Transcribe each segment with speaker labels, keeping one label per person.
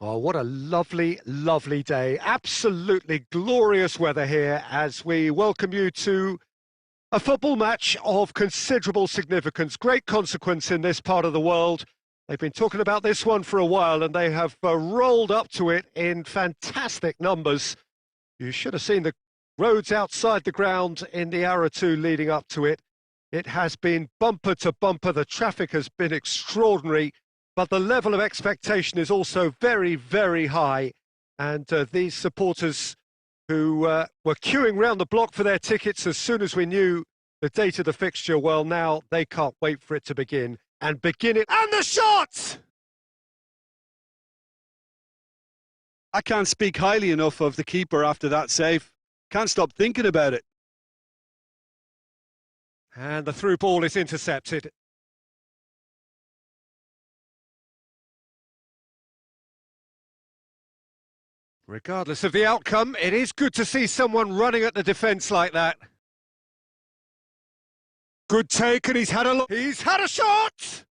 Speaker 1: Oh, what a lovely, lovely day. Absolutely glorious weather here as we welcome you to a football match of considerable significance, great consequence in this part of the world. They've been talking about this one for a while and they have rolled up to it in fantastic numbers. You should have seen the roads outside the ground in the hour or two leading up to it. It has been bumper to bumper. The traffic has been extraordinary. But the level of expectation is also very, very high. And these supporters who were queuing round the block for their tickets as soon as we knew the date of the fixture, well, now they can't wait for it to begin. And begin it. And the shot!
Speaker 2: I can't speak highly enough of the keeper after that save. Can't stop thinking about it.
Speaker 1: And the through ball is intercepted. Regardless of the outcome, it is good to see someone running at the defence like that. Good take, and he's had a look. He's had a shot!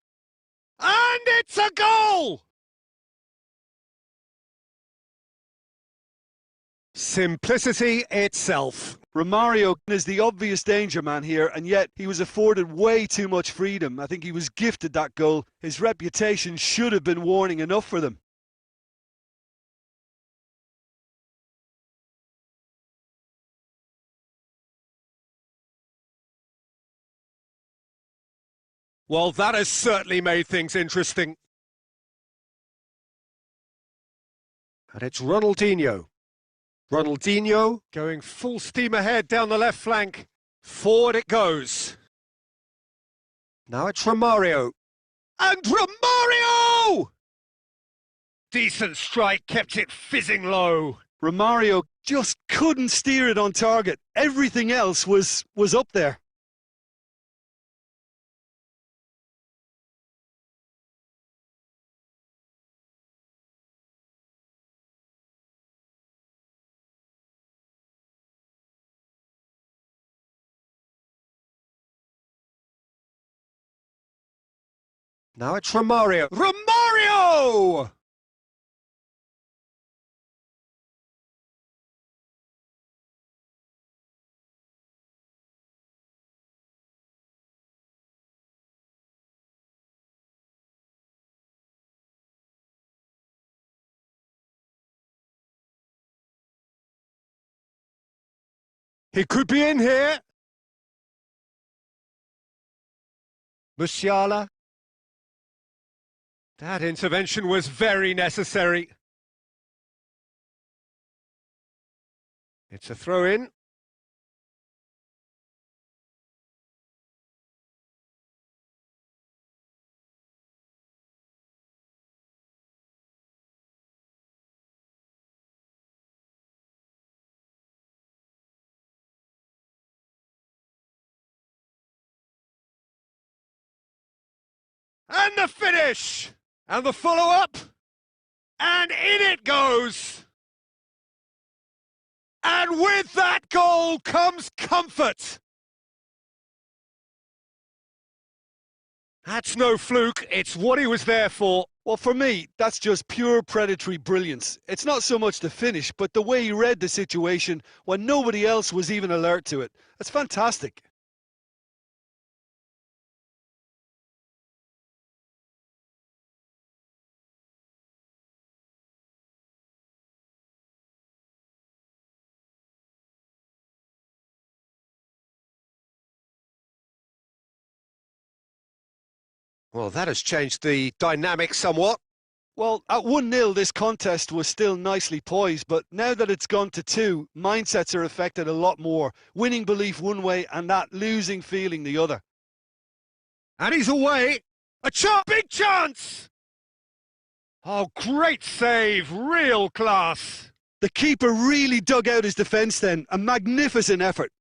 Speaker 1: And it's a goal! Simplicity itself.
Speaker 2: Romario is the obvious danger man here, and yet he was afforded way too much freedom. I think he was gifted that goal. His reputation should have been warning enough for them.
Speaker 1: Well, that has certainly made things interesting. And it's Ronaldinho. Ronaldinho going full steam ahead down the left flank. Forward it goes. Now it's Romario. And Romario! Decent strike, kept it fizzing low.
Speaker 2: Romario just couldn't steer it on target. Everything else was up there.
Speaker 1: Now it's Romario. Romario! He could be in here. Musiala. That intervention was very necessary. It's a throw-in. And the finish! And the follow-up! And in it goes! And with that goal comes comfort! That's no fluke, it's what he was there for.
Speaker 2: Well, for me, that's just pure predatory brilliance. It's not so much the finish, but the way he read the situation when nobody else was even alert to it. That's fantastic.
Speaker 1: Well, that has changed the dynamic somewhat.
Speaker 2: Well, at 1-0, this contest was still nicely poised, but now that it's gone to 2, mindsets are affected a lot more. Winning belief one way and that losing feeling the other.
Speaker 1: And he's away. A chance, big chance! Oh, great save, real class.
Speaker 2: The keeper really dug out his defence then, a magnificent effort.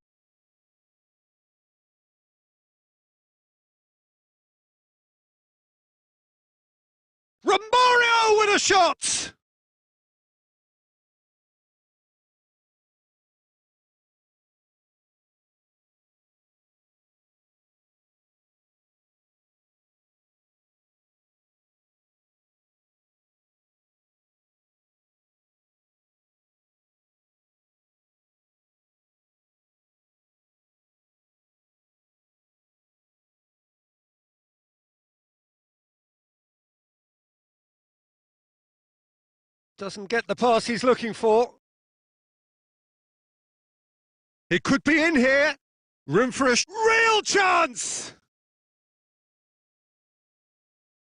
Speaker 1: Romario with a shot! Doesn't get the pass he's looking for. He could be in here. Room for a real chance!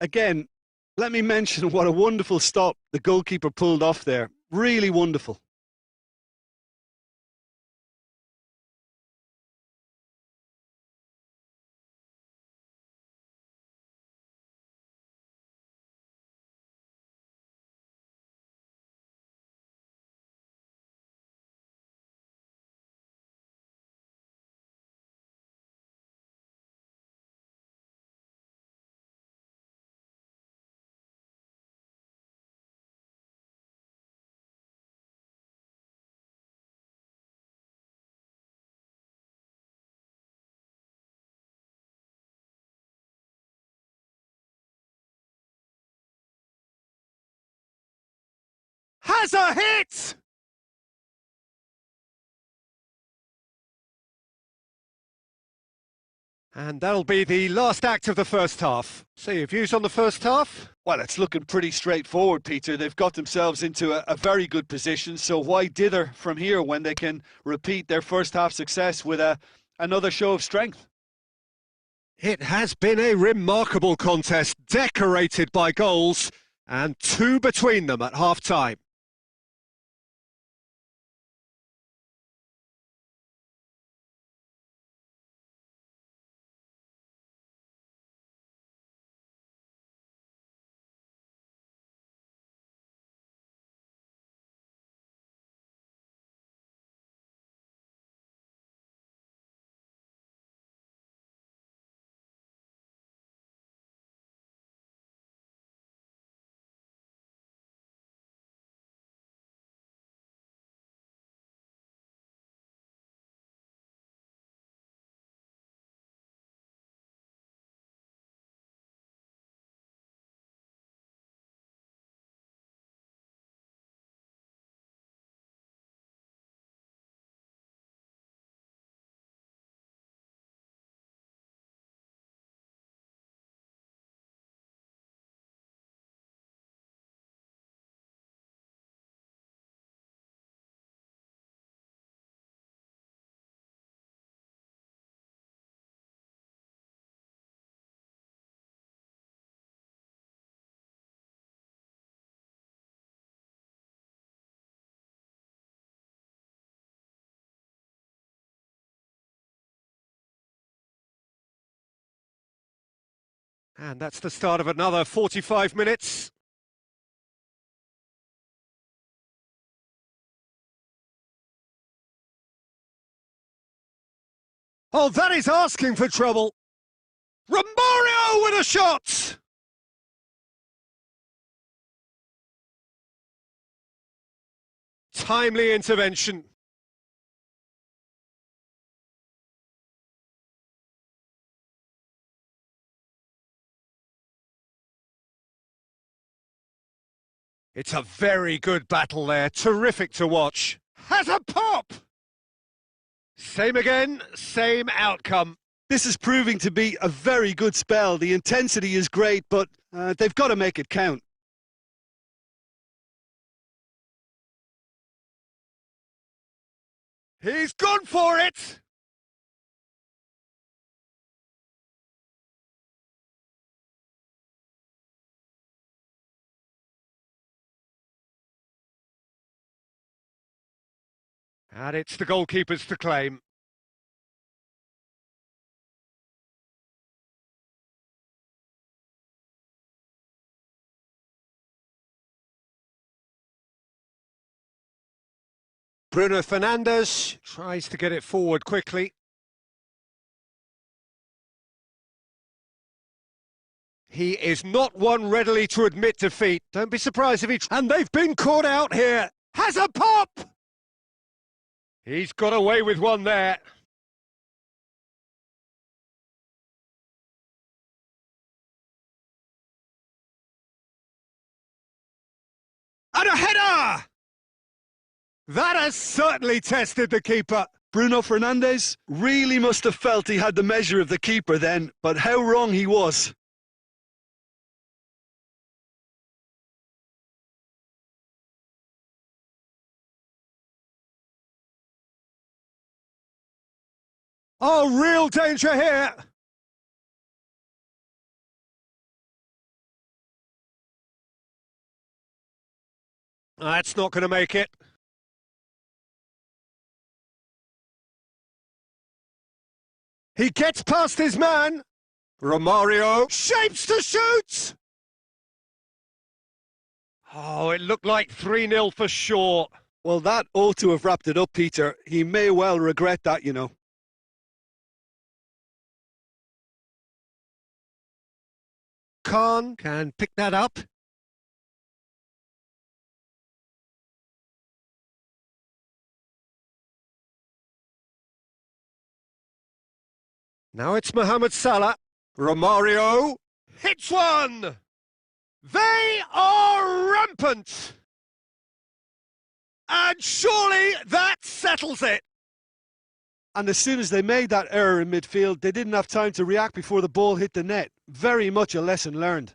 Speaker 2: Again, let me mention what a wonderful stop the goalkeeper pulled off there. Really wonderful.
Speaker 1: Has a hit! And that'll be the last act of the first half. So your views on the first half?
Speaker 2: Well, it's looking pretty straightforward, Peter. They've got themselves into a very good position, so why dither from here when they can repeat their first half success with another show of strength?
Speaker 1: It has been a remarkable contest, decorated by goals, and two between them at half-time. And that's the start of another 45 minutes. Oh, that is asking for trouble. Romario with a shot! Timely intervention. It's a very good battle there, terrific to watch. Has a pop! Same again, same outcome.
Speaker 2: This is proving to be a very good spell. The intensity is great, but they've got to make it count.
Speaker 1: He's gone for it! And it's the goalkeepers to claim. Bruno Fernandes tries to get it forward quickly. He is not one readily to admit defeat. Don't be surprised if he... And they've been caught out here. Has a pop! He's got away with one there. And a header! That has certainly tested the keeper.
Speaker 2: Bruno Fernandes really must have felt he had the measure of the keeper then, but how wrong he was.
Speaker 1: Oh, real danger here. That's not going to make it. He gets past his man. Romario shapes to shoot. Oh, it looked like 3-0 for sure.
Speaker 2: Well, that ought to have wrapped it up, Peter. He may well regret that, you know.
Speaker 1: Khan can pick that up. Now it's Mohamed Salah. Romario hits one. They are rampant. And surely that settles it.
Speaker 2: And as soon as they made that error in midfield, they didn't have time to react before the ball hit the net. Very much a lesson learned.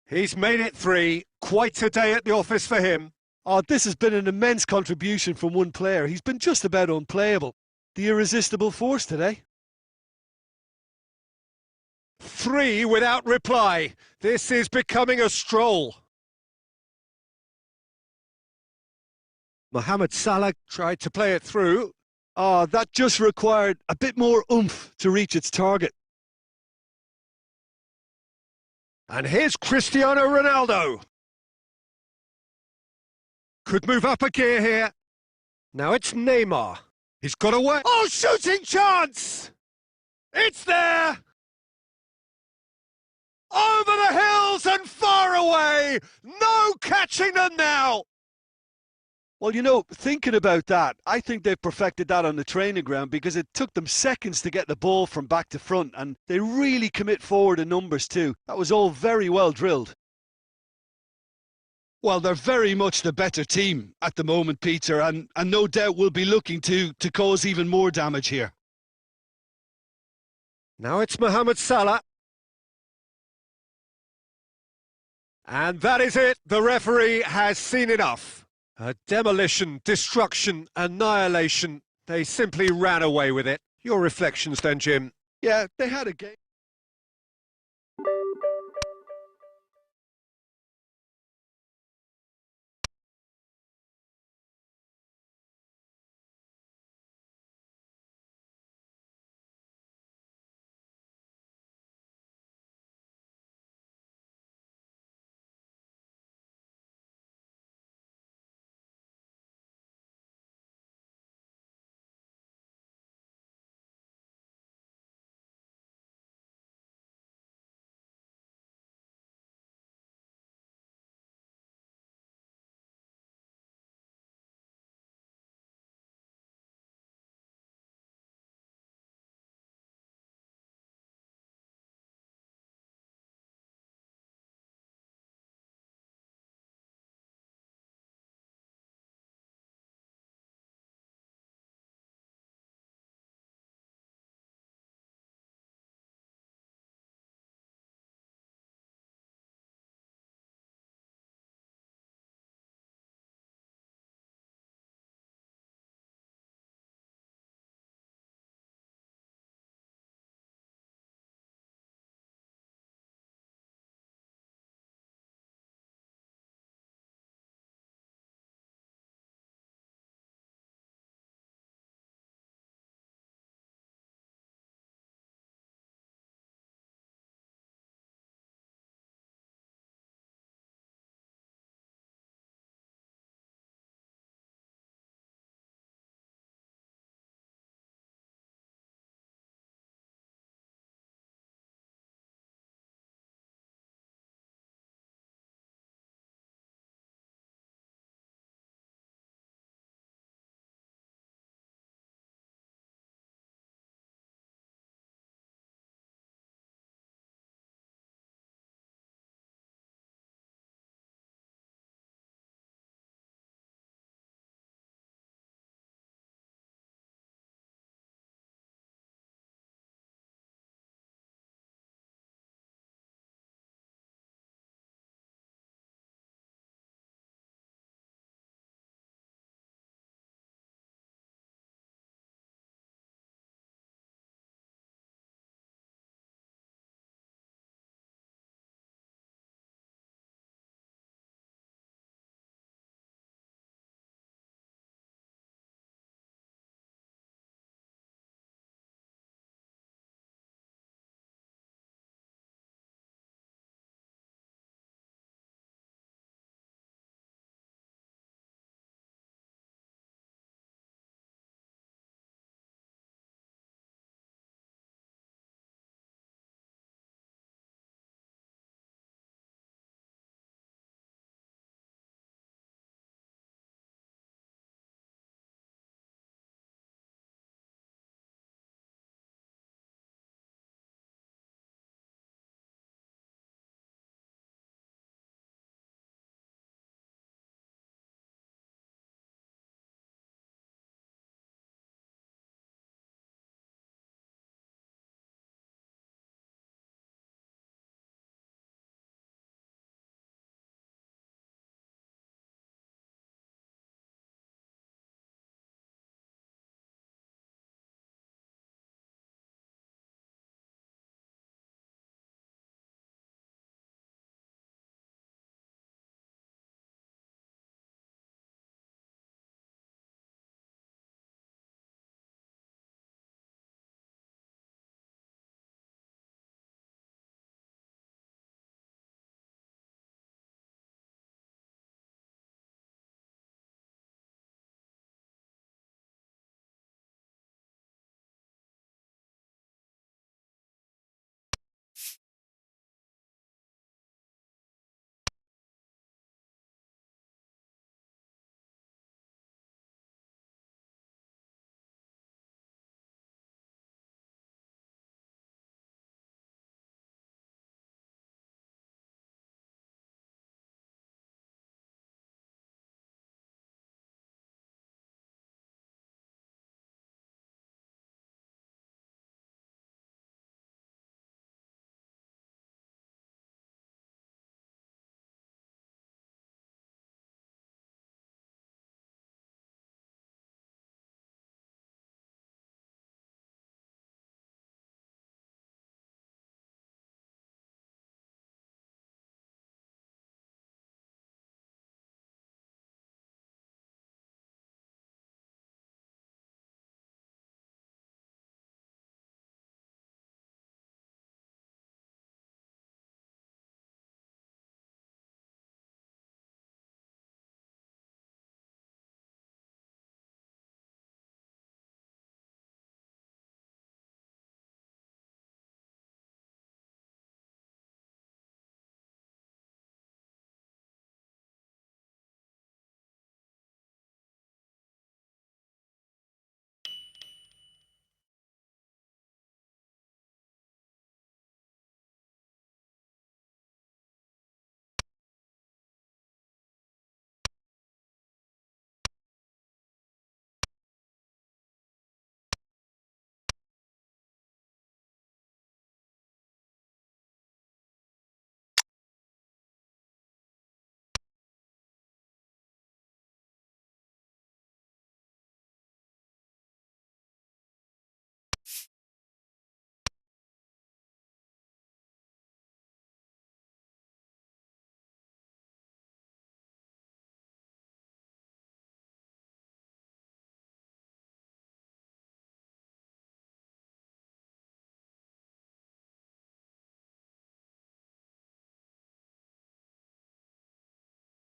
Speaker 1: He's made it 3. Quite a day at the office for him.
Speaker 2: Oh, this has been an immense contribution from one player. He's been just about unplayable. The irresistible force today.
Speaker 1: 3 without reply. This is becoming a stroll. Mohamed Salah tried to play it through.
Speaker 2: Oh, that just required a bit more oomph to reach its target.
Speaker 1: And here's Cristiano Ronaldo. Could move up a gear here. Now it's Neymar. He's got away. Oh, shooting chance! It's there! Over the hills and far away! No catching them now!
Speaker 2: Well, you know, thinking about that, I think they've perfected that on the training ground because it took them seconds to get the ball from back to front, and they really commit forward in numbers too. That was all very well drilled. Well, they're very much the better team at the moment, Peter, and no doubt will be looking to cause even more damage here.
Speaker 1: Now it's Mohamed Salah. And that is it. The referee has seen enough. A demolition, destruction, annihilation. They simply ran away with it. Your reflections then, Jim?
Speaker 2: Yeah, they had a game.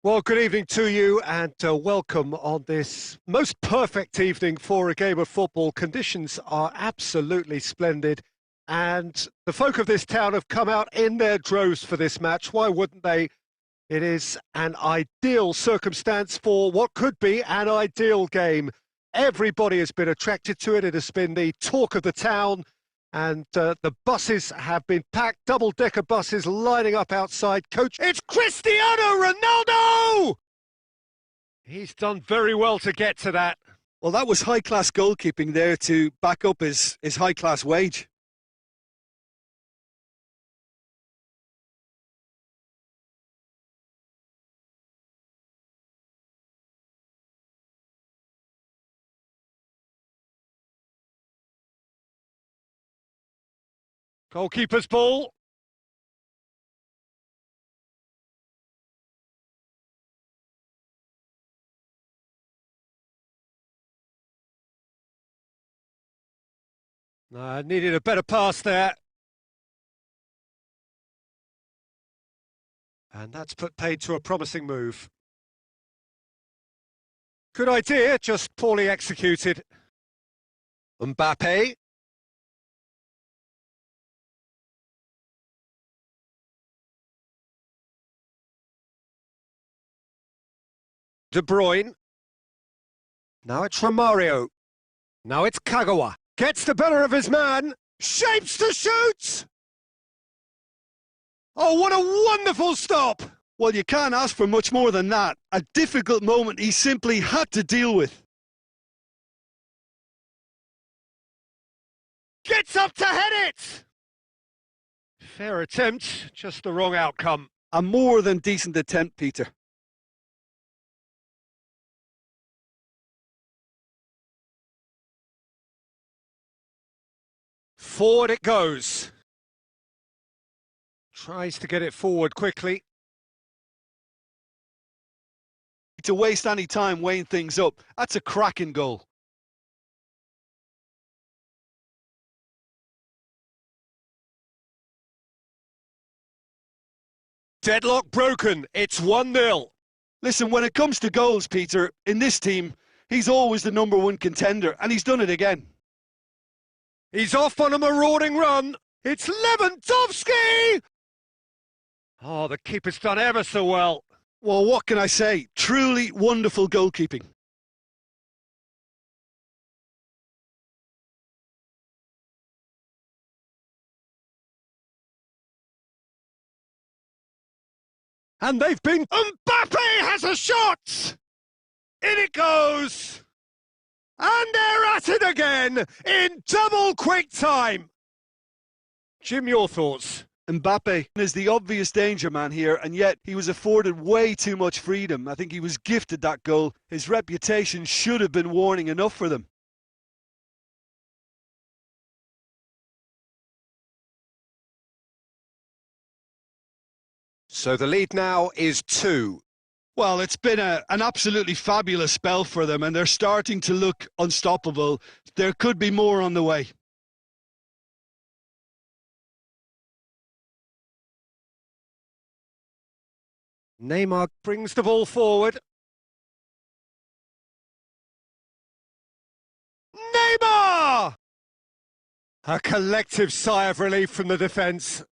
Speaker 1: Well, good evening to you and welcome on this most perfect evening for a game of football. Conditions are absolutely splendid and the folk of this town have come out in their droves for this match. Why wouldn't they? It is an ideal circumstance for what could be an ideal game. Everybody has been attracted to it. It has been the talk of the town. And the buses have been packed, double-decker buses lining up outside. Coach, it's Cristiano Ronaldo! He's done very well to get to that.
Speaker 2: Well, that was high-class goalkeeping there to back up his high-class wage.
Speaker 1: Goalkeeper's ball. Needed a better pass there. And that's put paid to a promising move. Good idea, just poorly executed. Mbappe. De Bruyne. Now it's Romario. Now it's Kagawa. Gets the better of his man. Shapes to shoot! Oh, what a wonderful stop!
Speaker 2: Well, you can't ask for much more than that. A difficult moment he simply had to deal with.
Speaker 1: Gets up to head it! Fair attempt, just the wrong outcome.
Speaker 2: A more than decent attempt, Peter.
Speaker 1: Forward it goes. Tries to get it forward quickly.
Speaker 2: To waste any time weighing things up, that's a cracking goal.
Speaker 1: Deadlock broken, it's 1-0.
Speaker 2: Listen, when it comes to goals, Peter, in this team, he's always the #1 contender, and he's done it again.
Speaker 1: He's off on a marauding run. It's Lewandowski! Oh, the keeper's done ever so well.
Speaker 2: Well, what can I say? Truly wonderful goalkeeping.
Speaker 1: And they've been... Mbappe has a shot! In it goes! And they're at it again in double quick time. Jim, your thoughts?
Speaker 2: Mbappe is the obvious danger man here, and yet he was afforded way too much freedom. I think he was gifted that goal. His reputation should have been warning enough for them.
Speaker 1: So the lead now is 2.
Speaker 2: Well, it's been an absolutely fabulous spell for them, and they're starting to look unstoppable. There could be more on the way.
Speaker 1: Neymar brings the ball forward. Neymar! A collective sigh of relief from the defence.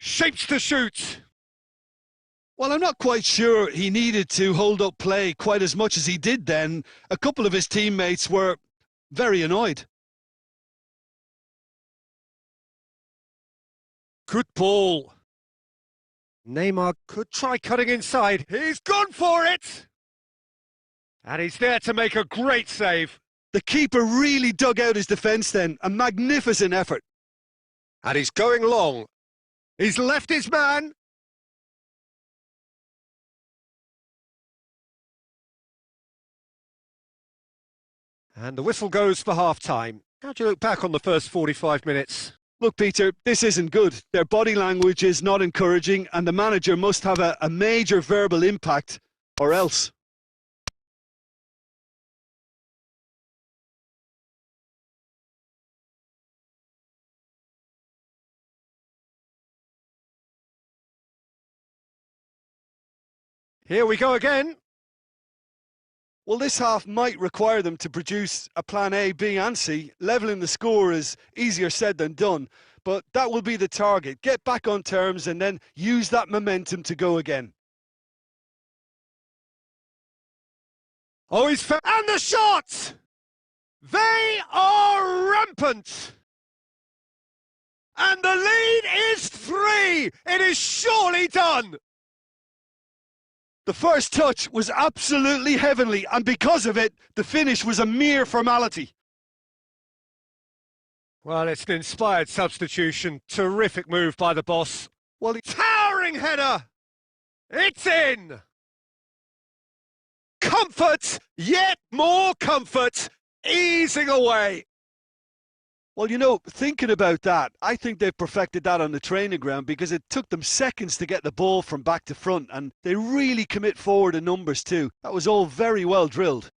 Speaker 1: Shapes to shoot.
Speaker 2: Well, I'm not quite sure he needed to hold up play quite as much as he did then. A couple of his teammates were very annoyed.
Speaker 1: Good ball. Neymar could try cutting inside. He's gone for it! And he's there to make a great save.
Speaker 2: The keeper really dug out his defence then. A magnificent effort.
Speaker 1: And he's going long. He's left his man. And the whistle goes for half-time. How do you look back on the first 45 minutes?
Speaker 2: Look, Peter, this isn't good. Their body language is not encouraging, and the manager must have a major verbal impact, or else.
Speaker 1: Here we go again.
Speaker 2: Well, this half might require them to produce a plan A, B and C. Levelling the score is easier said than done, but that will be the target. Get back on terms and then use that momentum to go again.
Speaker 1: Oh, and the shot! They are rampant! And the lead is 3! It is surely done!
Speaker 2: The first touch was absolutely heavenly, and because of it, the finish was a mere formality.
Speaker 1: Well, it's an inspired substitution. Terrific move by the boss. Well, towering header! It's in! Comfort, yet more comfort, easing away.
Speaker 2: Well, you know, thinking about that, I think they've perfected that on the training ground because it took them seconds to get the ball from back to front, and they really commit forward in numbers too. That was all very well drilled.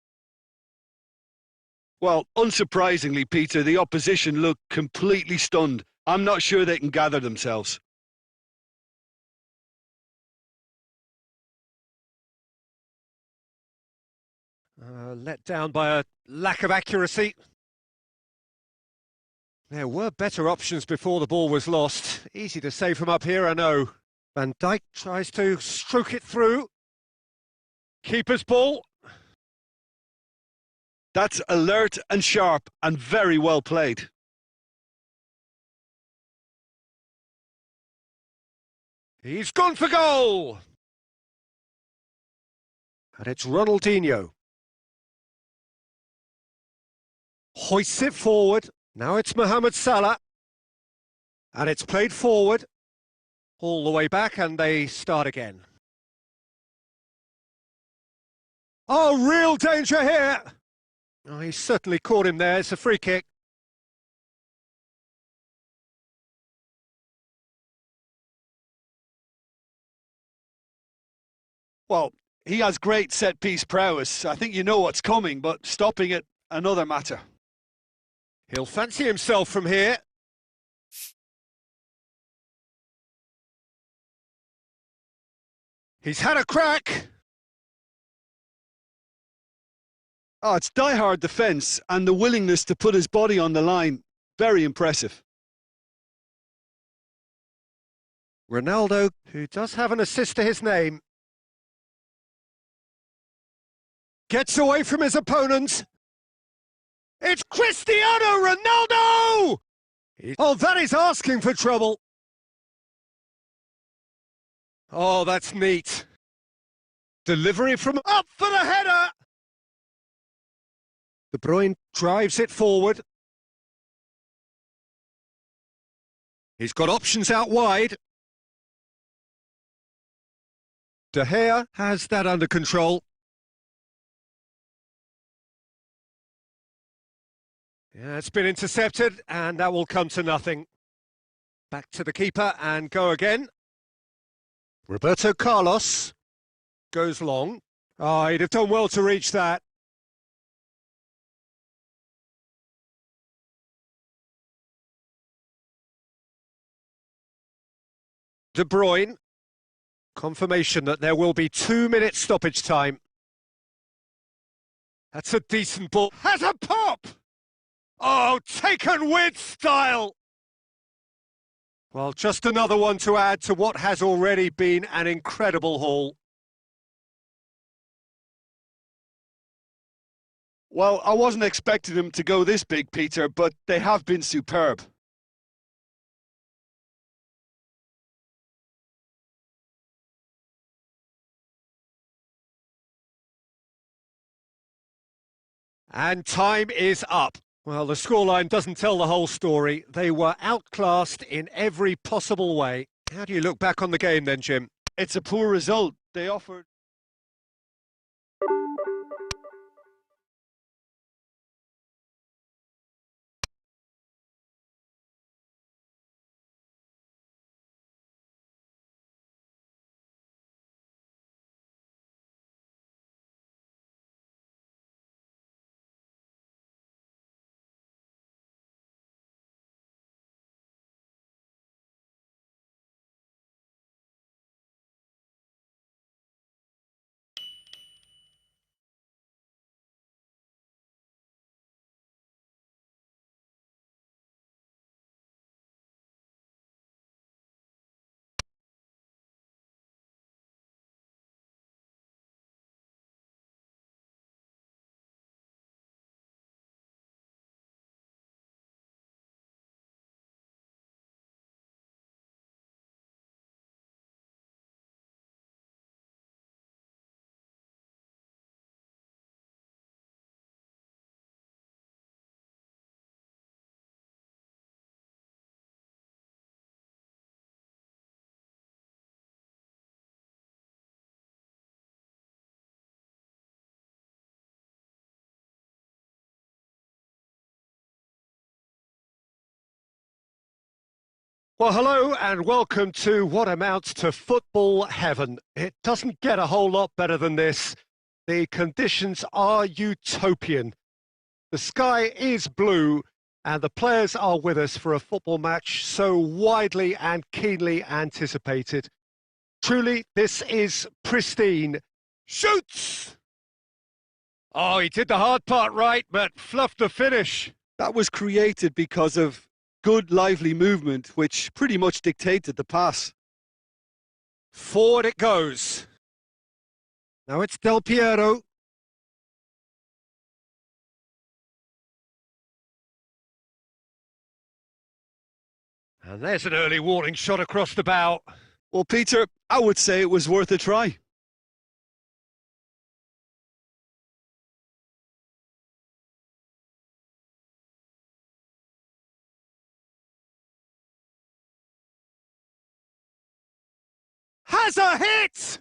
Speaker 2: Well, unsurprisingly, Peter, the opposition look completely stunned. I'm not sure they can gather themselves.
Speaker 1: Let down by a lack of accuracy. There were better options before the ball was lost. Easy to say from up here, I know. Van Dijk tries to stroke it through. Keeper's ball.
Speaker 2: That's alert and sharp and very well played.
Speaker 1: He's gone for goal! And it's Ronaldinho. Hoists it forward. Now it's Mohamed Salah. And it's played forward. All the way back, and they start again. Oh, real danger here! Oh, he certainly caught him there. It's a free kick.
Speaker 2: Well, he has great set-piece prowess. I think you know what's coming, but stopping it, another matter.
Speaker 1: He'll fancy himself from here. He's had a crack.
Speaker 2: Oh, it's die-hard defence and the willingness to put his body on the line. Very impressive.
Speaker 1: Ronaldo, who does have an assist to his name, gets away from his opponent. It's Cristiano Ronaldo! Oh, that is asking for trouble. Oh, that's neat. Delivery from up for the header. De Bruyne drives it forward. He's got options out wide. De Gea has that under control. Yeah, it's been intercepted, and that will come to nothing. Back to the keeper and go again. Roberto Carlos goes long. Oh, he'd have done well to reach that. De Bruyne. Confirmation that there will be 2 minutes stoppage time. That's a decent ball. Has a pop! Oh, taken with style! Well, just another one to add to what has already been an incredible haul.
Speaker 2: Well, I wasn't expecting them to go this big, Peter, but they have been superb.
Speaker 1: And time is up. Well, the scoreline doesn't tell the whole story. They were outclassed in every possible way. How do you look back on the game then, Jim?
Speaker 2: It's a poor result. They offered...
Speaker 1: Well, hello and welcome to what amounts to football heaven. It doesn't get a whole lot better than this. The conditions are utopian. The sky is blue and the players are with us for a football match so widely and keenly anticipated. Truly, this is pristine. Shoots! Oh, he did the hard part right, but fluffed the finish.
Speaker 2: That was created because of good, lively movement, which pretty much dictated the pass.
Speaker 1: Forward it goes. Now it's Del Piero. And there's an early warning shot across the bow.
Speaker 2: Well, Peter, I would say it was worth a try.
Speaker 1: Has a hit!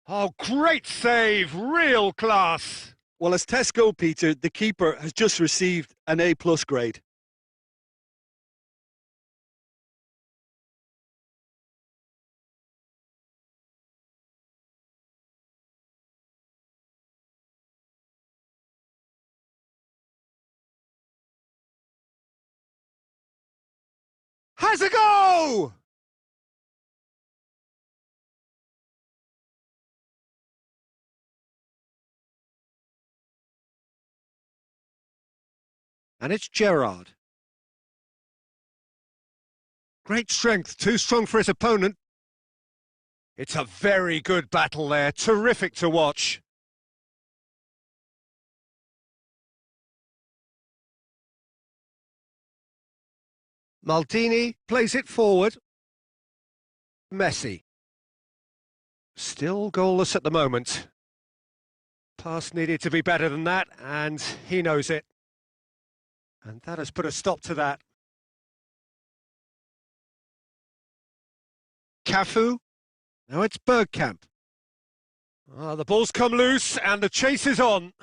Speaker 1: Oh, great save, real class.
Speaker 2: Well, as tests go, Peter, the keeper has just received an A+ grade.
Speaker 1: Has a go! And it's Gerrard. Great strength, too strong for his opponent. It's a very good battle there, terrific to watch. Maldini plays it forward. Messi. Still goalless at the moment. Pass needed to be better than that, and he knows it. And that has put a stop to that. Cafu. Now it's Bergkamp. The ball's come loose and the chase is on.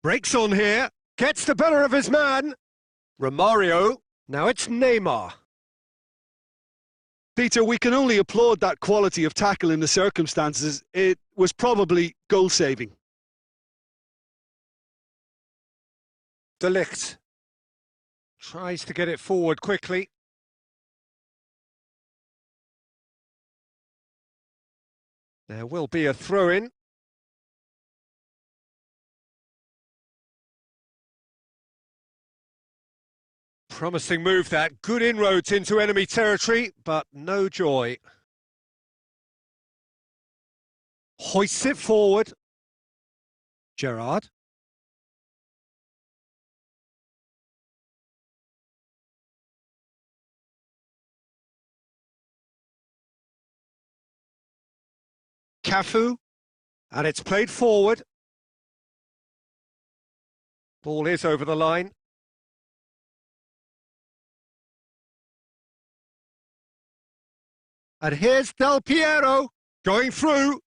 Speaker 1: Breaks on here. Gets the better of his man. Romario. Now it's Neymar.
Speaker 2: Peter, we can only applaud that quality of tackle in the circumstances. It was probably goal-saving.
Speaker 1: De Ligt. Tries to get it forward quickly. There will be a throw-in. Promising move that. Good inroads into enemy territory, but no joy. Hoists it forward. Gerrard. Cafu, and it's played forward. Ball is over the line. And here's Del Piero going through.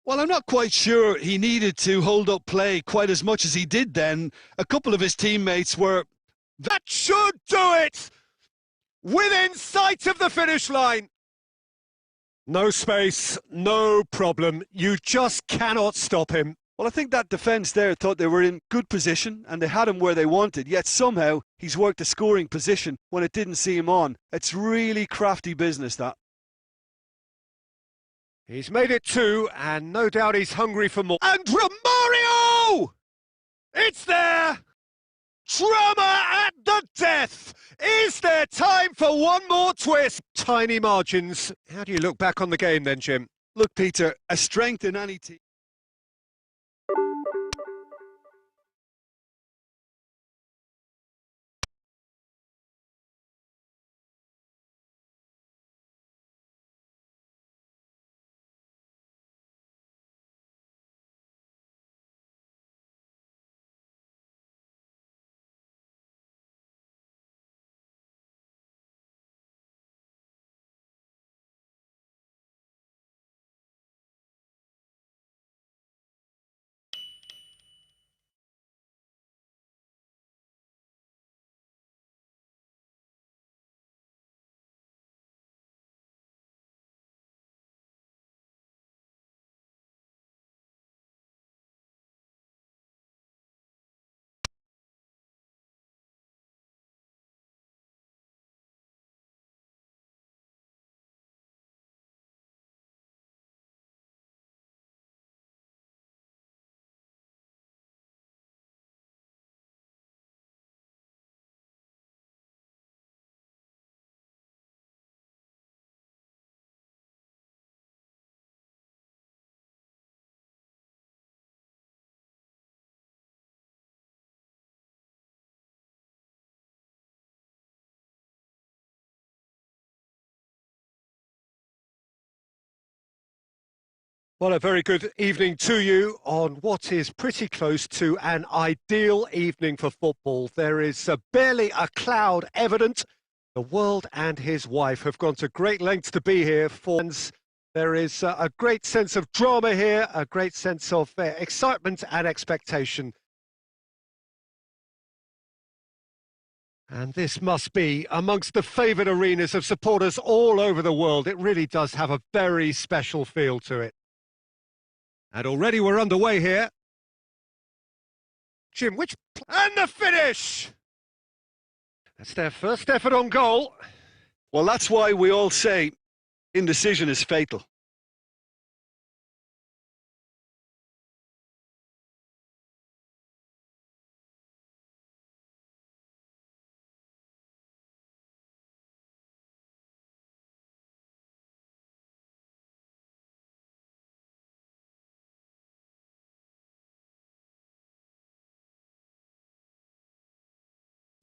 Speaker 2: Well, I'm not quite sure he needed to hold up play quite as much as he did then. A couple of his teammates were...
Speaker 1: That should do it! Within sight of the finish line. No space, no problem. You just cannot stop him.
Speaker 2: Well, I think that defence there thought they were in good position and they had him where they wanted, yet somehow he's worked a scoring position when it didn't see him on. It's really crafty business, that.
Speaker 1: He's made it 2, and no doubt he's hungry for more. And Romario! It's there! Drama at the death! Is there time for one more twist? Tiny margins. How do you look back on the game then, Jim?
Speaker 2: Look, Peter, a strength in any team.
Speaker 1: Well, a very good evening to you on what is pretty close to an ideal evening for football. There is barely a cloud evident. The world and his wife have gone to great lengths to be here for fans. There is a great sense of drama here, a great sense of excitement and expectation. And this must be amongst the favoured arenas of supporters all over the world. It really does have a very special feel to it. And already we're underway here. Jim, and the finish! That's their first effort on goal.
Speaker 2: Well, that's why we all say indecision is fatal.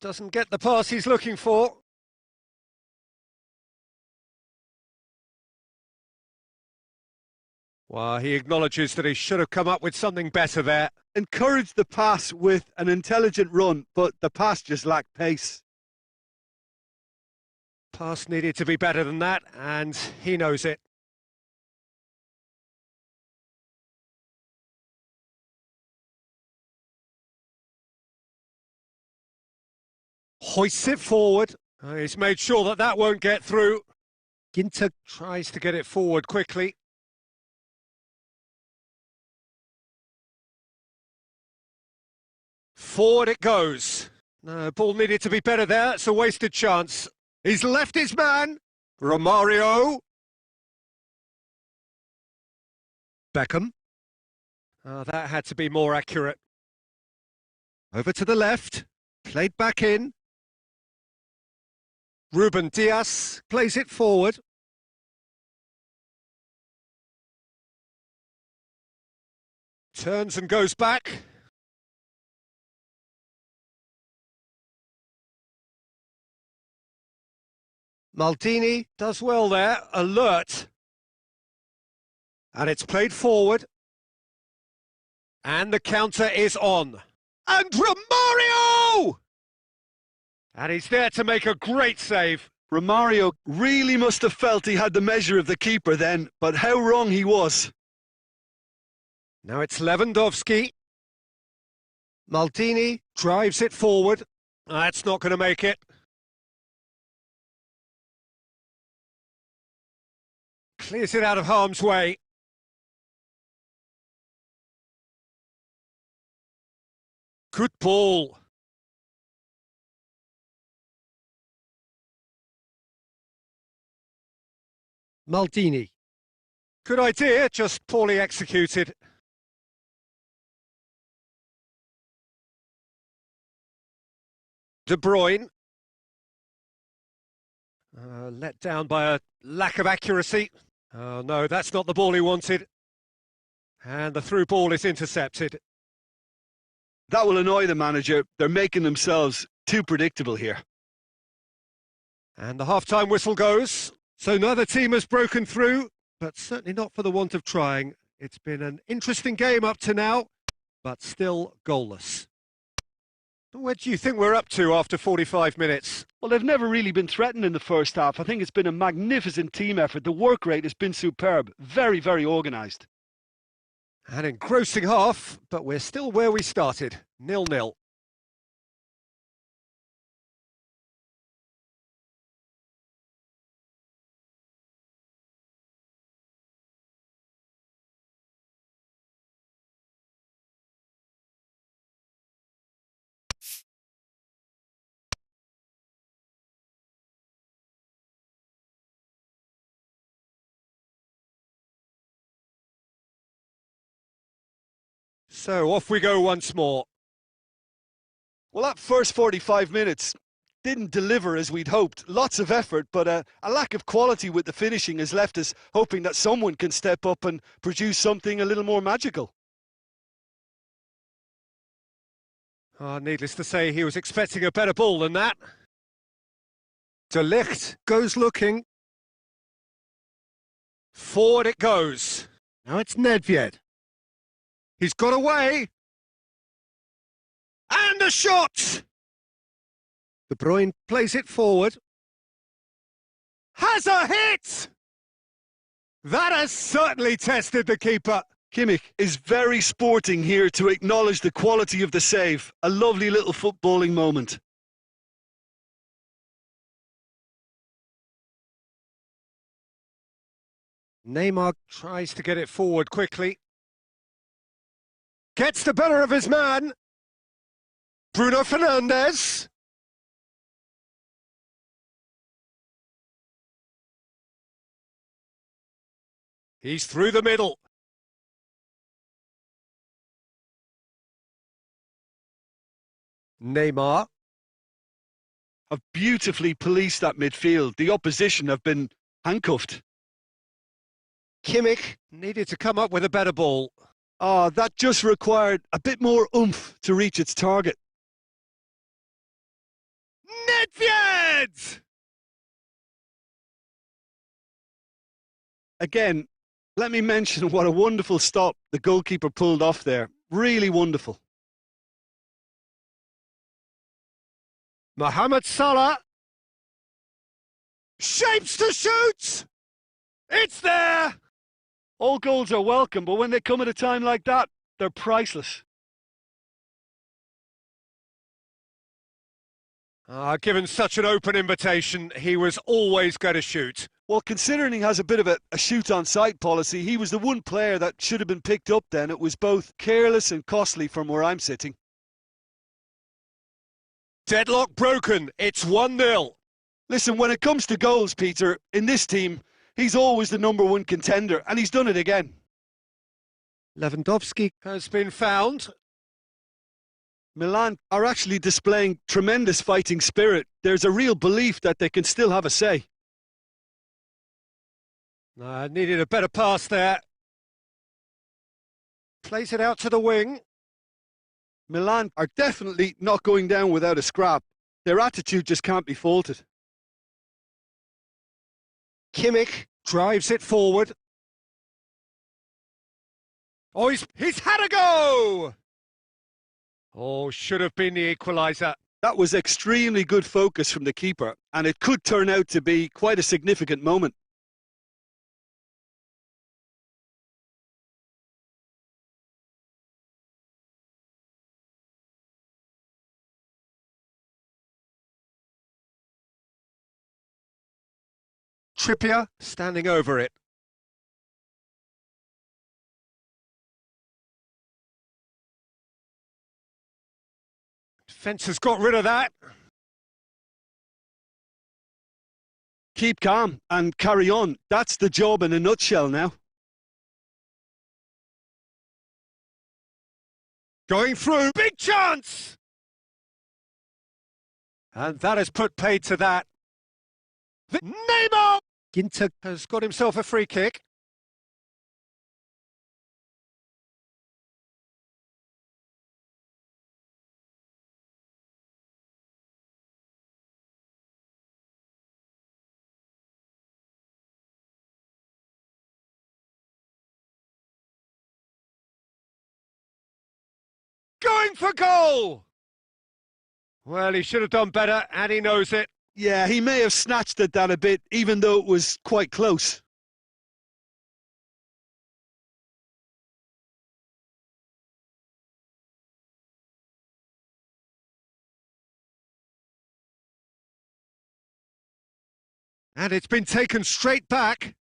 Speaker 1: Doesn't get the pass he's looking for. Well, he acknowledges that he should have come up with something better there.
Speaker 2: Encouraged the pass with an intelligent run, but the pass just lacked pace.
Speaker 1: Pass needed to be better than that, and he knows it. Hoists it forward. He's made sure that that won't get through. Ginter tries to get it forward quickly. Forward it goes. No, ball needed to be better there. It's a wasted chance. He's left his man. Romario. Beckham. Oh, that had to be more accurate. Over to the left. Played back in. Ruben Diaz plays it forward. Turns and goes back. Maldini does well there, alert. And it's played forward. And the counter is on. And Romario! And he's there to make a great save.
Speaker 2: Romario really must have felt he had the measure of the keeper then, but how wrong he was.
Speaker 1: Now it's Lewandowski. Maldini drives it forward. That's not going to make it. Clears it out of harm's way. Good ball. Maldini. Good idea, just poorly executed. De Bruyne. Let down by a lack of accuracy. Oh no, that's not the ball he wanted. And the through ball is intercepted.
Speaker 2: That will annoy the manager. They're making themselves too predictable here.
Speaker 1: And the half-time whistle goes. So neither team has broken through, but certainly not for the want of trying. It's been an interesting game up to now, but still goalless. Where do you think we're up to after 45 minutes?
Speaker 2: Well, they've never really been threatened in the first half. I think it's been a magnificent team effort. The work rate has been superb. Very, very organised.
Speaker 1: An engrossing half, but we're still where we started, 0-0. So off we go once more.
Speaker 2: Well, that first 45 minutes didn't deliver as we'd hoped. Lots of effort, but a lack of quality with the finishing has left us hoping that someone can step up and produce something a little more magical.
Speaker 1: Needless to say, he was expecting a better ball than that. De Ligt goes looking. Forward it goes. Now it's Nedved. He's got away. And a shot! De Bruyne plays it forward. Has a hit! That has certainly tested the keeper.
Speaker 2: Kimmich is very sporting here to acknowledge the quality of the save. A lovely little footballing moment.
Speaker 1: Neymar tries to get it forward quickly. Gets the better of his man. Bruno Fernandes. He's through the middle. Neymar.
Speaker 2: Have beautifully policed that midfield. The opposition have been handcuffed.
Speaker 1: Kimmich needed to come up with a better ball.
Speaker 2: That just required a bit more oomph to reach its target.
Speaker 1: Nedved!
Speaker 2: Again, let me mention what a wonderful stop the goalkeeper pulled off there. Really wonderful.
Speaker 1: Mohamed Salah. Shapes to shoot! It's there!
Speaker 2: All goals are welcome, but when they come at a time like that, they're priceless.
Speaker 1: Given such an open invitation, he was always going to shoot.
Speaker 2: Well, considering he has a bit of a shoot-on-sight policy, he was the one player that should have been picked up then. It was both careless and costly from where I'm sitting.
Speaker 1: Deadlock broken. It's 1-0.
Speaker 2: Listen, when it comes to goals, Peter, in this team, he's always the #1 contender, and he's done it again.
Speaker 1: Lewandowski has been found.
Speaker 2: Milan are actually displaying tremendous fighting spirit. There's a real belief that they can still have a say.
Speaker 1: Needed a better pass there. Plays it out to the wing.
Speaker 2: Milan are definitely not going down without a scrap. Their attitude just can't be faulted.
Speaker 1: Kimmich drives it forward. Oh, he's had a go! Oh, should have been the equaliser.
Speaker 2: That was extremely good focus from the keeper, and it could turn out to be quite a significant moment.
Speaker 1: Trippier standing over it. Defence has got rid of that.
Speaker 2: Keep calm and carry on. That's the job in a nutshell now.
Speaker 1: Going through, big chance! And that has put paid to that. Neymar! Ginter has got himself a free kick. Going for goal! Well, he should have done better, and he knows it.
Speaker 2: Yeah, he may have snatched at that a bit, even though it was quite close.
Speaker 1: And it's been taken straight back.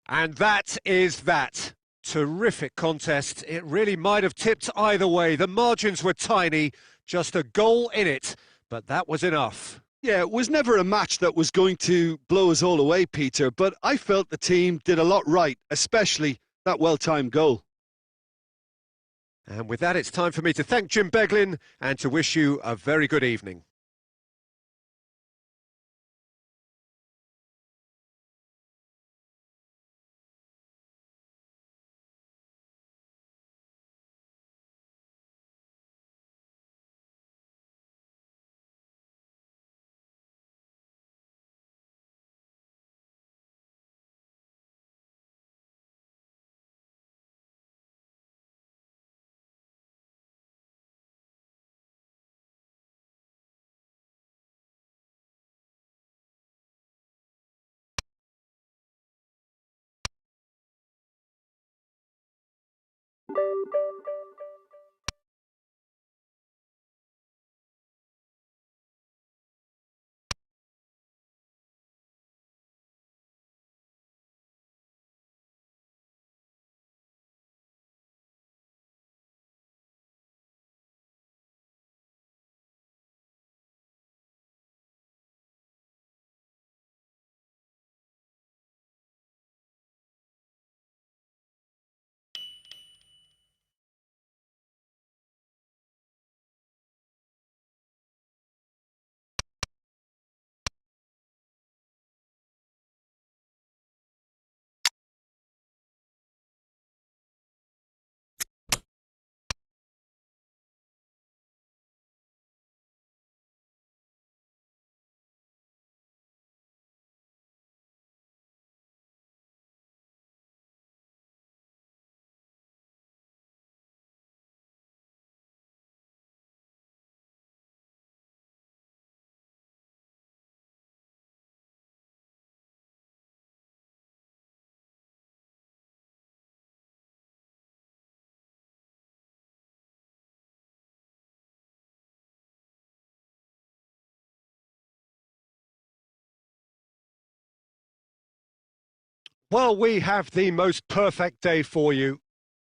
Speaker 1: And that is that. Terrific contest. It really might have tipped either way. The margins were tiny, just a goal in it, but that was enough.
Speaker 2: Yeah, it was never a match that was going to blow us all away, Peter, but I felt the team did a lot right, especially that well-timed goal.
Speaker 1: And with that, it's time for me to thank Jim Beglin and to wish you a very good evening. Well, we have the most perfect day for you.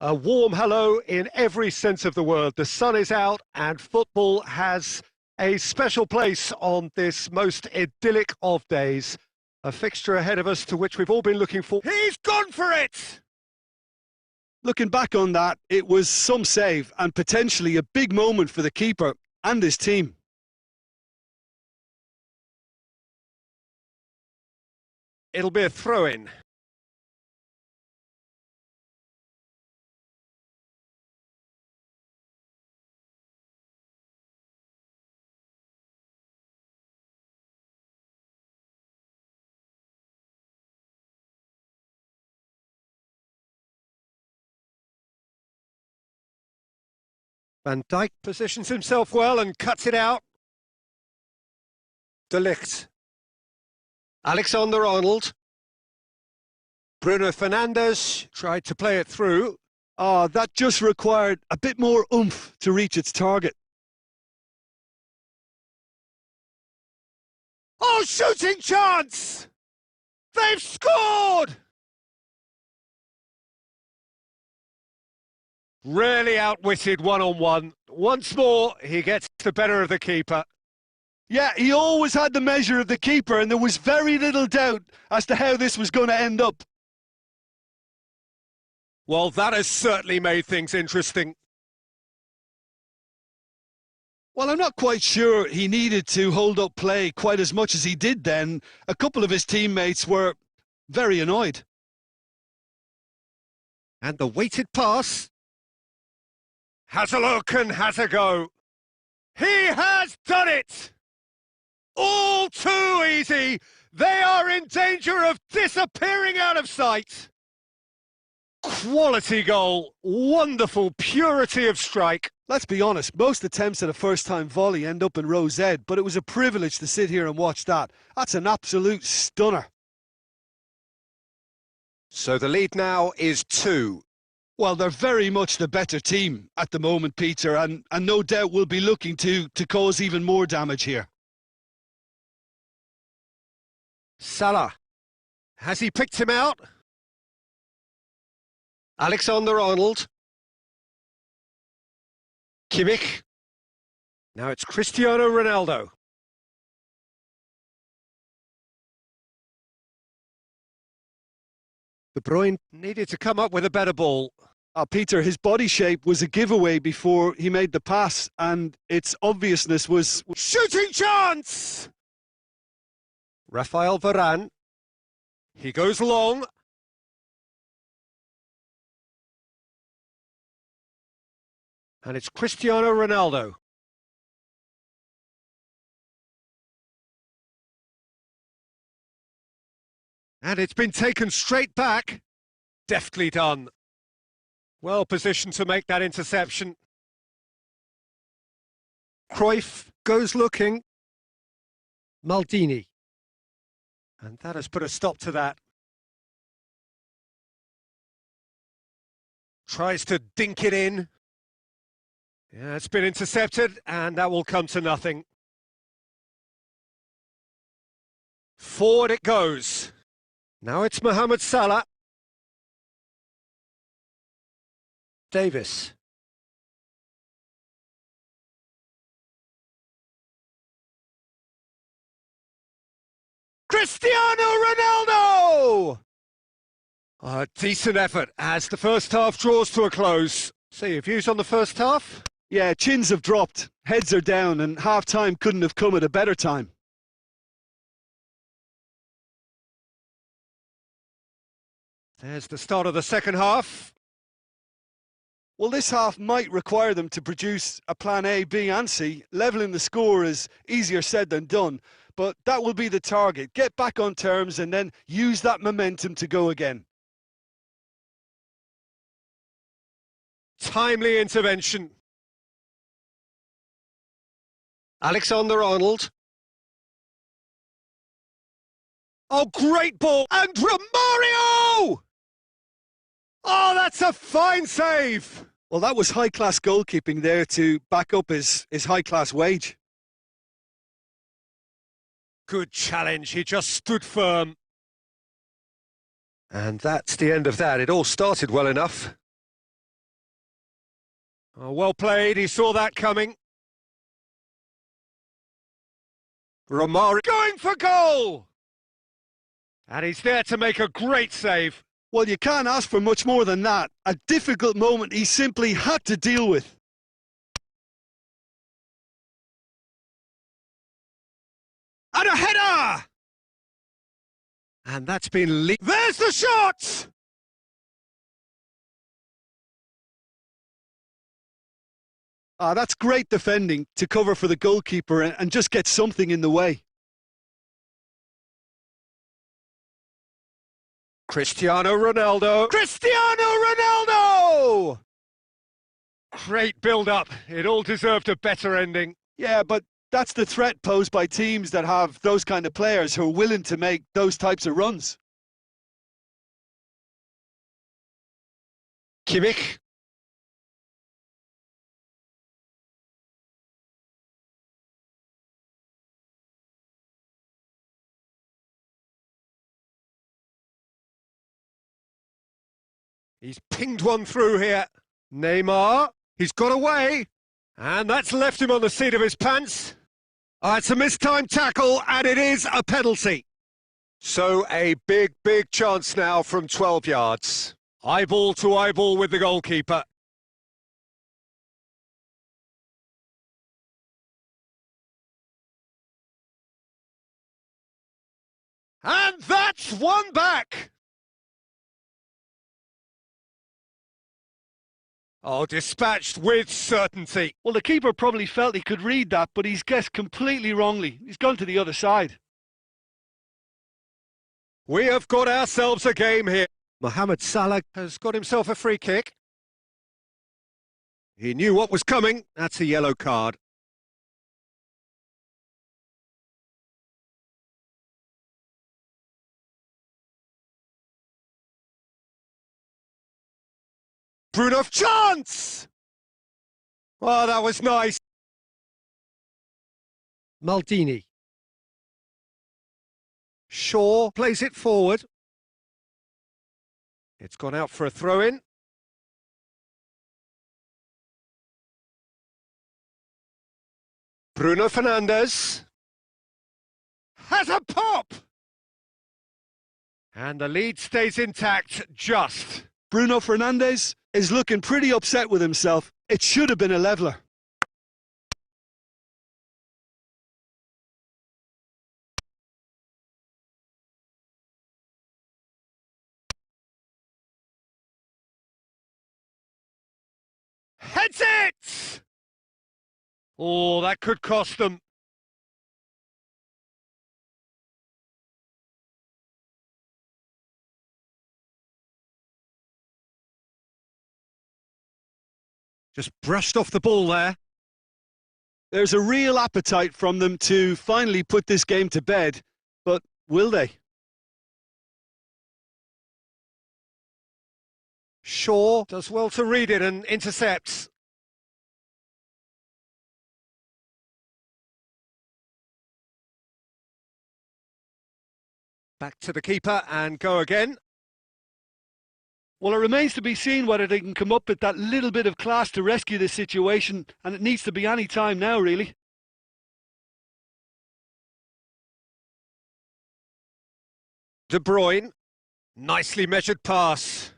Speaker 1: A warm hello in every sense of the word. The sun is out and football has a special place on this most idyllic of days. A fixture ahead of us to which we've all been looking for. He's gone for it!
Speaker 2: Looking back on that, it was some save and potentially a big moment for the keeper and his team.
Speaker 1: It'll be a throw-in. Van Dijk positions himself well and cuts it out. De Ligt. Alexander-Arnold. Bruno Fernandes tried to play it through.
Speaker 2: That just required a bit more oomph to reach its target.
Speaker 1: Oh, shooting chance! They've scored! Really outwitted one-on-one. Once more, he gets the better of the keeper.
Speaker 2: Yeah, he always had the measure of the keeper, and there was very little doubt as to how this was going to end up.
Speaker 1: Well, that has certainly made things interesting.
Speaker 2: Well, I'm not quite sure he needed to hold up play quite as much as he did then. A couple of his teammates were very annoyed.
Speaker 1: And the weighted pass. Has a look and has a go. He has done it! All too easy. They are in danger of disappearing out of sight. Quality goal. Wonderful purity of strike.
Speaker 2: Let's be honest, most attempts at a first-time volley end up in row Z, but it was a privilege to sit here and watch that. That's an absolute stunner.
Speaker 1: So the lead now is 2.
Speaker 2: Well, they're very much the better team at the moment, Peter, and no doubt will be looking to cause even more damage here.
Speaker 1: Salah. Has he picked him out? Alexander-Arnold. Kimmich. Now it's Cristiano Ronaldo. De Bruyne needed to come up with a better ball.
Speaker 2: Peter, his body shape was a giveaway before he made the pass, and its obviousness was...
Speaker 1: Shooting chance! Rafael Varane. He goes long. And it's Cristiano Ronaldo. And it's been taken straight back. Deftly done. Well positioned to make that interception. Cruyff goes looking. Maldini. And that has put a stop to that. Tries to dink it in. Yeah, it's been intercepted, and that will come to nothing. Forward it goes. Now it's Mohamed Salah. Davis. Cristiano Ronaldo! A decent effort as the first half draws to a close. So your views on the first half?
Speaker 2: Yeah, chins have dropped, heads are down, and half-time couldn't have come at a better time.
Speaker 1: There's the start of the second half.
Speaker 2: Well, this half might require them to produce a plan A, B and C. Levelling the score is easier said than done, but that will be the target. Get back on terms and then use that momentum to go again.
Speaker 1: Timely intervention. Alexander-Arnold. Oh, great ball. And Romario! Oh, that's a fine save.
Speaker 2: Well, that was high-class goalkeeping there to back up his high-class wage.
Speaker 1: Good challenge. He just stood firm. And that's the end of that. It all started well enough. Oh, well played. He saw that coming. Romario going for goal! And he's there to make a great save.
Speaker 2: Well, you can't ask for much more than that. A difficult moment he simply had to deal with.
Speaker 1: And a header! And that's been leaked. There's the shot!
Speaker 2: That's great defending to cover for the goalkeeper and just get something in the way.
Speaker 1: Cristiano Ronaldo. Cristiano Ronaldo! Great build-up. It all deserved a better ending.
Speaker 2: Yeah, but that's the threat posed by teams that have those kind of players who are willing to make those types of runs.
Speaker 1: Kimmich. He's pinged one through here. Neymar, he's got away. And that's left him on the seat of his pants. It's a mistimed tackle, and it is a penalty. So a big chance now from 12 yards. Eyeball to eyeball with the goalkeeper. And that's one back. Oh, dispatched with certainty.
Speaker 2: Well, the keeper probably felt he could read that, but he's guessed completely wrongly. He's gone to the other side.
Speaker 1: We have got ourselves a game here. Mohamed Salah has got himself a free kick. He knew what was coming. That's a yellow card. Bruno, chance! Oh, that was nice. Maldini. Shaw plays it forward. It's gone out for a throw-in. Bruno Fernandes has a pop! And the lead stays intact, just.
Speaker 2: Bruno Fernandes is looking pretty upset with himself. It should have been a leveller.
Speaker 1: Heads it! Oh, that could cost them. Just brushed off the ball there.
Speaker 2: There's a real appetite from them to finally put this game to bed, but will they?
Speaker 1: Shaw does well to read it and intercepts. Back to the keeper and go again.
Speaker 2: Well, it remains to be seen whether they can come up with that little bit of class to rescue this situation, and it needs to be any time now, really.
Speaker 1: De Bruyne, nicely measured pass.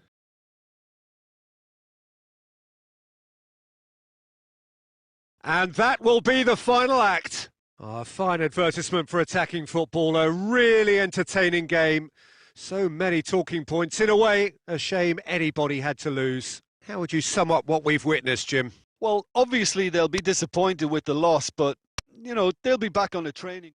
Speaker 1: And that will be the final act. A fine advertisement for attacking football, a really entertaining game. So many talking points. In a way, a shame anybody had to lose. How would you sum up what we've witnessed, Jim?
Speaker 2: Well, obviously they'll be disappointed with the loss, but, you know, they'll be back on the training.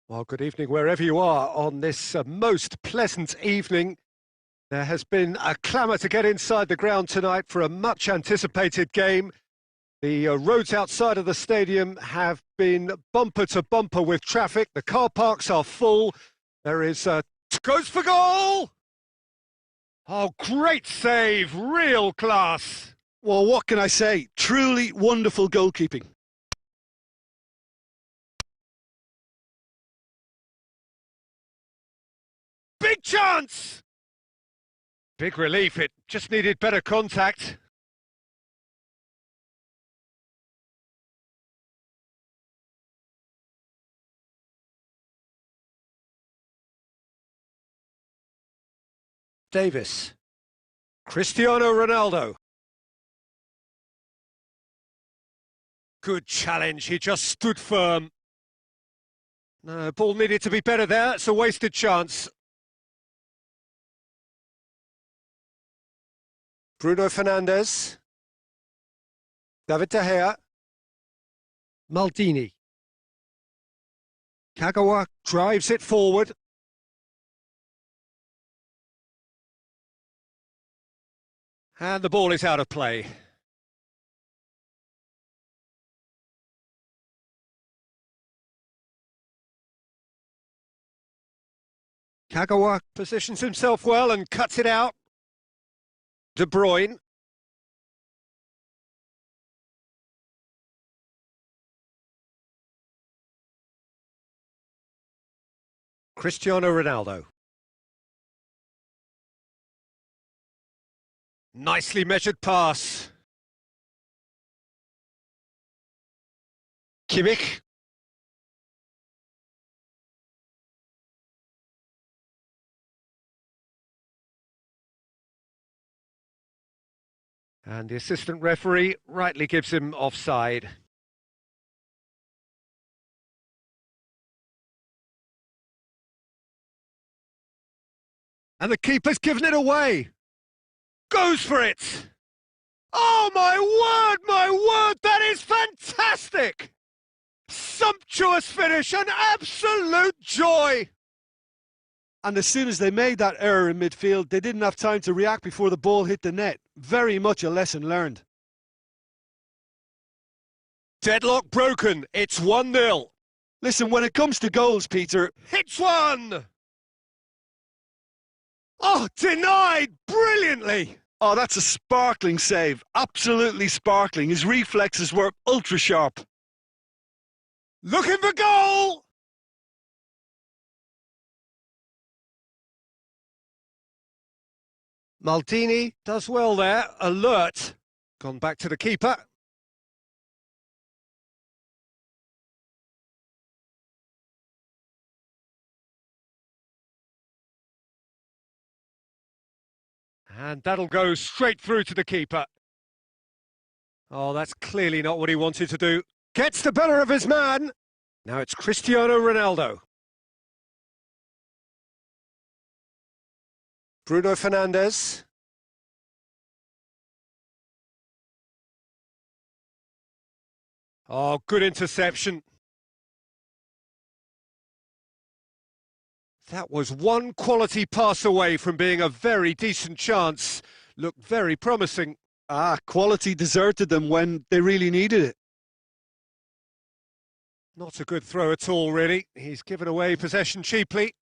Speaker 1: Well, good evening wherever you are on this most pleasant evening. There has been a clamour to get inside the ground tonight for a much anticipated game. The roads outside of the stadium have been bumper to bumper with traffic. The car parks are full. There is goes for goal! Oh, great save, real class.
Speaker 2: Well, what can I say? Truly wonderful goalkeeping.
Speaker 1: Big chance! Big relief, it just needed better contact. Davis. Cristiano Ronaldo. Good challenge, he just stood firm. No, ball needed to be better there, it's a wasted chance. Bruno Fernandes. David De Gea. Maldini. Kagawa drives it forward. And the ball is out of play. Kagawa positions himself well and cuts it out. De Bruyne. Cristiano Ronaldo. Nicely measured pass. Kimmich. And the assistant referee rightly gives him offside. And the keeper's given it away. Goes for it! Oh, my word, that is fantastic! Sumptuous finish, an absolute joy!
Speaker 2: And as soon as they made that error in midfield, they didn't have time to react before the ball hit the net. Very much a lesson learned.
Speaker 1: Deadlock broken, it's 1-0.
Speaker 2: Listen, when it comes to goals, Peter...
Speaker 1: Hits one! Oh, denied brilliantly!
Speaker 2: Oh, that's a sparkling save. Absolutely sparkling. His reflexes were ultra sharp.
Speaker 1: Looking for goal! Maldini does well there, alert. Gone back to the keeper. And that'll go straight through to the keeper. Oh, that's clearly not what he wanted to do. Gets the better of his man. Now it's Cristiano Ronaldo. Bruno Fernandes. Oh, good interception. That was one quality pass away from being a very decent chance. Looked very promising.
Speaker 2: Quality deserted them when they really needed it.
Speaker 1: Not a good throw at all, really. He's given away possession cheaply.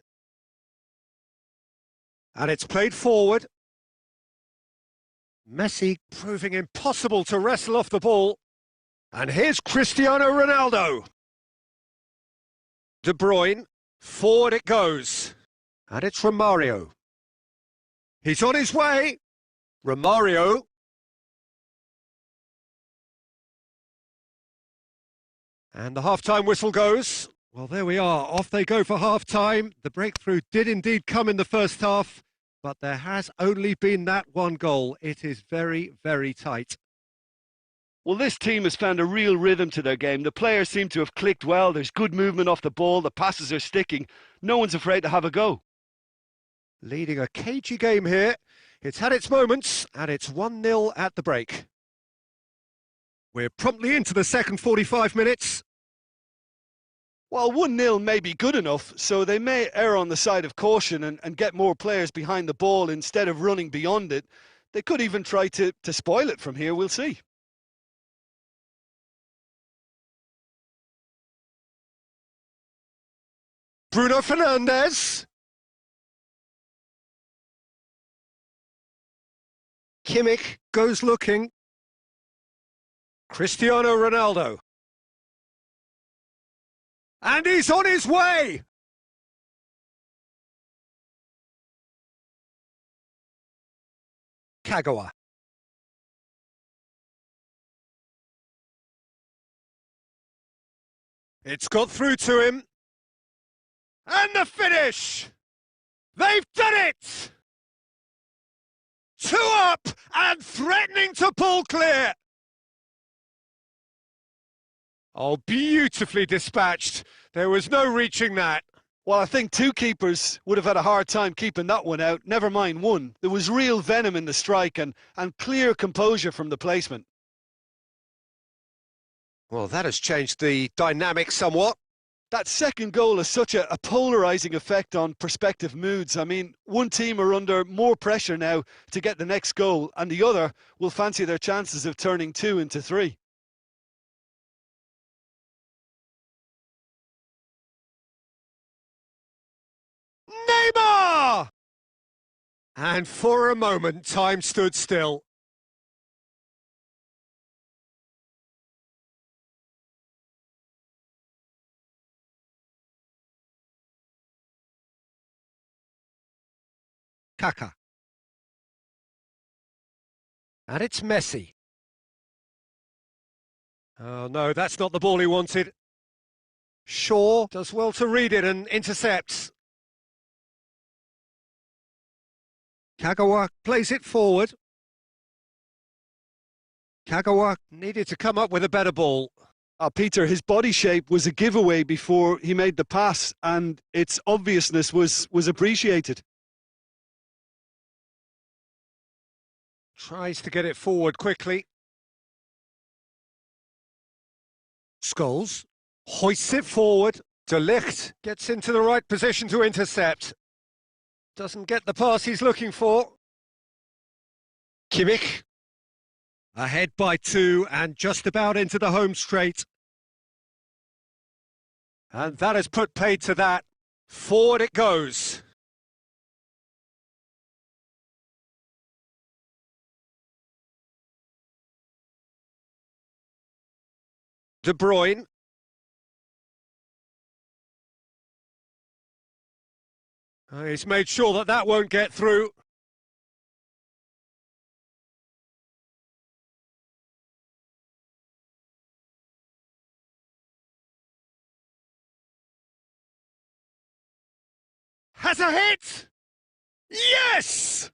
Speaker 1: And it's played forward. Messi proving impossible to wrestle off the ball. And here's Cristiano Ronaldo. De Bruyne. Forward it goes. And it's Romario. He's on his way. Romario. And the half-time whistle goes. Well, there we are. Off they go for half-time. The breakthrough did indeed come in the first half, but there has only been that one goal. It is very, very tight.
Speaker 2: Well, this team has found a real rhythm to their game. The players seem to have clicked well. There's good movement off the ball. The passes are sticking. No one's afraid to have a go.
Speaker 1: Leading a cagey game here. It's had its moments, and it's 1-0 at the break. We're promptly into the second 45 minutes.
Speaker 2: Well, 1-0 may be good enough, so they may err on the side of caution and get more players behind the ball instead of running beyond it. They could even try to spoil it from here, we'll see.
Speaker 1: Bruno Fernandes. Kimmich goes looking. Cristiano Ronaldo. And he's on his way! Kagawa. It's got through to him. And the finish! They've done it! 2 up and threatening to pull clear. Oh, beautifully dispatched. There was no reaching that.
Speaker 2: Well, I think 2 keepers would have had a hard time keeping that one out, never mind 1. There was real venom in the strike and clear composure from the placement.
Speaker 1: Well, that has changed the dynamic somewhat.
Speaker 2: That second goal has such a polarising effect on prospective moods. I mean, one team are under more pressure now to get the next goal, and the other will fancy their chances of turning 2 into 3.
Speaker 1: Neymar! And for a moment, time stood still. Kaka. And it's Messi. Oh no, that's not the ball he wanted. Shaw does well to read it and intercepts. Kagawa plays it forward. Kagawa needed to come up with a better ball.
Speaker 2: Peter, his body shape was a giveaway before he made the pass, and its obviousness was appreciated.
Speaker 1: Tries to get it forward quickly. Scholes hoists it forward. De Ligt gets into the right position to intercept. Doesn't get the pass he's looking for. Kimmich. Ahead by 2 and just about into the home straight. And that has put paid to that. Forward it goes. De Bruyne. He's made sure that that won't get through. Has a hit! Yes!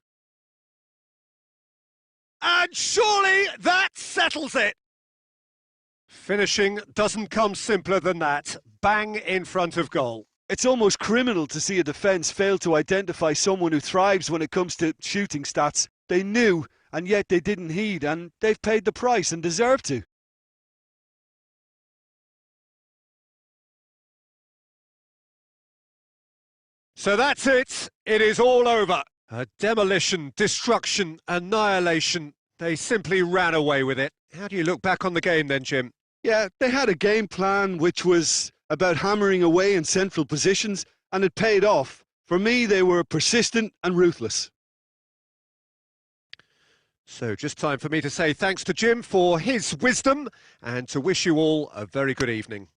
Speaker 1: And surely that settles it. Finishing doesn't come simpler than that. Bang in front of goal.
Speaker 2: It's almost criminal to see a defence fail to identify someone who thrives when it comes to shooting stats. They knew, and yet they didn't heed, and they've paid the price and deserve to.
Speaker 1: So that's it. It is all over. A demolition, destruction, annihilation. They simply ran away with it. How do you look back on the game then, Jim?
Speaker 2: Yeah, they had a game plan which was about hammering away in central positions, and it paid off. For me, they were persistent and ruthless.
Speaker 1: So just time for me to say thanks to Jim for his wisdom and to wish you all a very good evening.